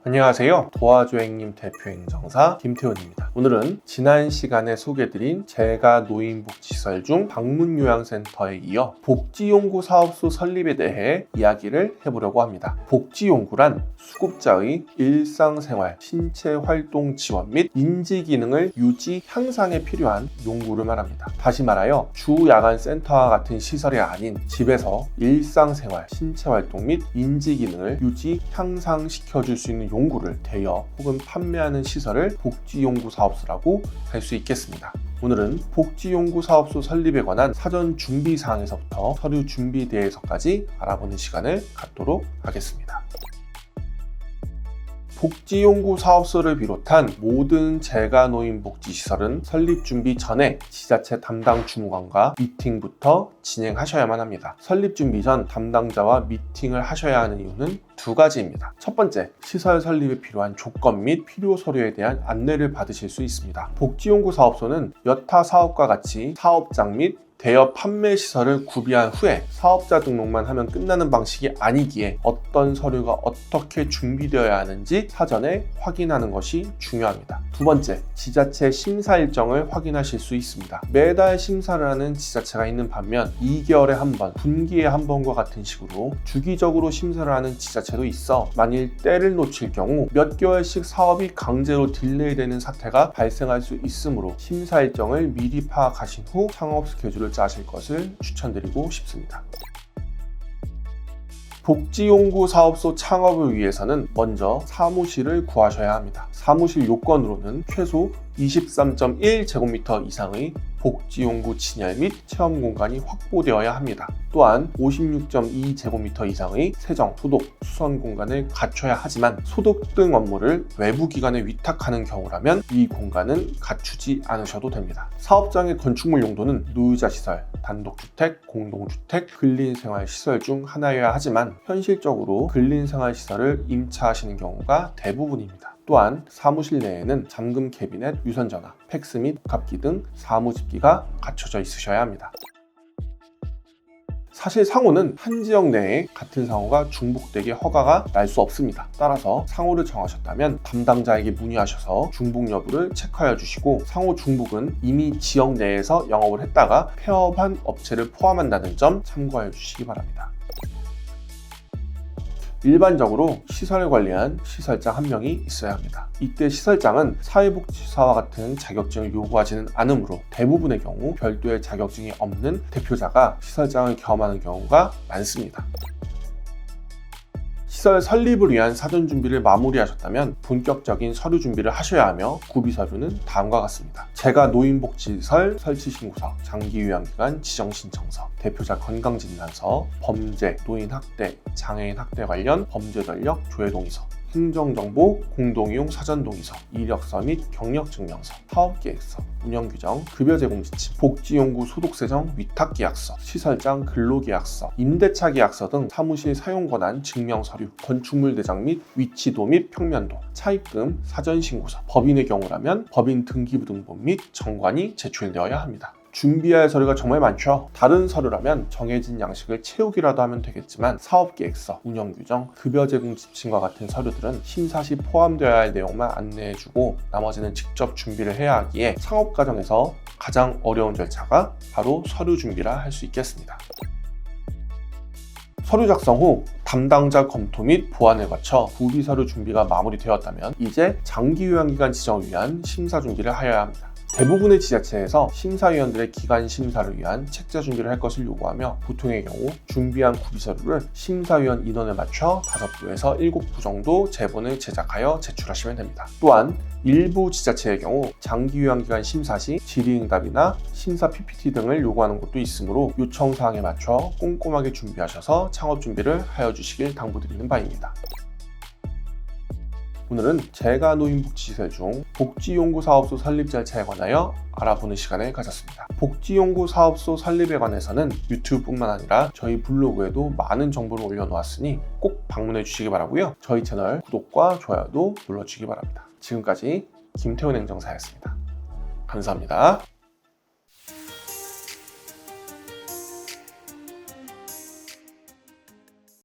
안녕하세요. 도와줘행님 대표행정사 김태훈입니다. 오늘은 지난 시간에 소개드린 제가 노인복지시설 중 방문요양센터에 이어 복지용구 사업소 설립에 대해 이야기를 해보려고 합니다. 복지용구란 수급자의 일상생활, 신체활동 지원 및 인지기능을 유지, 향상에 필요한 용구를 말합니다. 다시 말하여 주야간센터와 같은 시설이 아닌 집에서 일상생활, 신체활동 및 인지기능을 유지, 향상시켜줄 수 있는 용구를 대여 혹은 판매하는 시설을 복지용구 사업소라고 할 수 있겠습니다. 오늘은 복지용구 사업소 설립에 관한 사전 준비 사항에서부터 서류 준비 대회에서까지 알아보는 시간을 갖도록 하겠습니다. 복지용구 사업소를 비롯한 모든 재가노인복지시설은 설립 준비 전에 지자체 담당 주무관과 미팅부터 진행하셔야만 합니다. 설립 준비 전 담당자와 미팅을 하셔야 하는 이유는 두 가지입니다. 첫 번째, 시설 설립에 필요한 조건 및 필요 서류에 대한 안내를 받으실 수 있습니다. 복지용구 사업소는 여타 사업과 같이 사업장 및 대여 판매 시설을 구비한 후에 사업자 등록만 하면 끝나는 방식이 아니기에 어떤 서류가 어떻게 준비되어야 하는지 사전에 확인하는 것이 중요합니다. 두 번째, 지자체 심사 일정을 확인하실 수 있습니다. 매달 심사를 하는 지자체가 있는 반면 2개월에 한 번, 분기에 한 번과 같은 식으로 주기적으로 심사를 하는 지자체도 있어 만일 때를 놓칠 경우 몇 개월씩 사업이 강제로 딜레이되는 사태가 발생할 수 있으므로 심사 일정을 미리 파악하신 후 창업 스케줄을 짜실 것을 추천드리고 싶습니다. 복지용구 사업소 창업을 위해서는 먼저 사무실을 구하셔야 합니다. 사무실 요건으로는 최소 23.1제곱미터 이상의 복지용구 진열 및 체험 공간이 확보되어야 합니다. 또한 56.2제곱미터 이상의 세정, 소독, 수선 공간을 갖춰야 하지만 소독 등 업무를 외부 기관에 위탁하는 경우라면 이 공간은 갖추지 않으셔도 됩니다. 사업장의 건축물 용도는 노유자 시설, 단독주택, 공동주택, 근린생활시설 중 하나여야 하지만 현실적으로 근린생활시설을 임차하시는 경우가 대부분입니다. 또한 사무실 내에는 잠금 캐비넷, 유선전화, 팩스 및 갑기 등 사무집기가 갖춰져 있으셔야 합니다. 사실 상호는 한 지역 내에 같은 상호가 중복되게 허가가 날 수 없습니다. 따라서 상호를 정하셨다면 담당자에게 문의하셔서 중복 여부를 체크하여 주시고 상호 중복은 이미 지역 내에서 영업을 했다가 폐업한 업체를 포함한다는 점 참고하여 주시기 바랍니다. 일반적으로 시설을 관리한 시설장 한 명이 있어야 합니다. 이때 시설장은 사회복지사와 같은 자격증을 요구하지는 않으므로 대부분의 경우 별도의 자격증이 없는 대표자가 시설장을 겸하는 경우가 많습니다. 시설 설립을 위한 사전 준비를 마무리하셨다면 본격적인 서류 준비를 하셔야 하며 구비 서류는 다음과 같습니다. 제가 노인복지시설 설치신고서, 장기요양기관 지정신청서, 대표자 건강진단서, 범죄, 노인학대, 장애인학대 관련 범죄전력 조회동의서, 행정정보 공동이용 사전동의서, 이력서 및 경력증명서, 사업계획서, 운영규정, 급여제공지침, 복지용구 소독세정 위탁계약서, 시설장 근로계약서, 임대차 계약서 등 사무실 사용권한 증명서류, 건축물 대장 및 위치도 및 평면도, 차입금, 사전신고서, 법인의 경우라면 법인 등기부등본 및 정관이 제출되어야 합니다. 준비할 서류가 정말 많죠. 다른 서류라면 정해진 양식을 채우기라도 하면 되겠지만 사업계획서, 운영규정, 급여제공 지침과 같은 서류들은 심사 시 포함되어야 할 내용만 안내해주고 나머지는 직접 준비를 해야 하기에 창업 과정에서 가장 어려운 절차가 바로 서류 준비라 할 수 있겠습니다. 서류 작성 후 담당자 검토 및 보완을 거쳐 구비 서류 준비가 마무리되었다면 이제 장기요양기관 지정을 위한 심사 준비를 하여야 합니다. 대부분의 지자체에서 심사위원들의 기간 심사를 위한 책자 준비를 할 것을 요구하며 보통의 경우 준비한 구비서류를 심사위원 인원에 맞춰 5부에서 7부 정도 제본을 제작하여 제출하시면 됩니다. 또한 일부 지자체의 경우 장기요양기관 심사 시 질의응답이나 심사 PPT 등을 요구하는 곳도 있으므로 요청사항에 맞춰 꼼꼼하게 준비하셔서 창업 준비를 하여 주시길 당부드리는 바입니다. 오늘은 제가 노인복지시설 중 복지용구 사업소 설립 절차에 관하여 알아보는 시간을 가졌습니다. 복지용구 사업소 설립에 관해서는 유튜브뿐만 아니라 저희 블로그에도 많은 정보를 올려놓았으니 꼭 방문해 주시기 바라고요. 저희 채널 구독과 좋아요도 눌러주시기 바랍니다. 지금까지 김태훈 행정사였습니다. 감사합니다.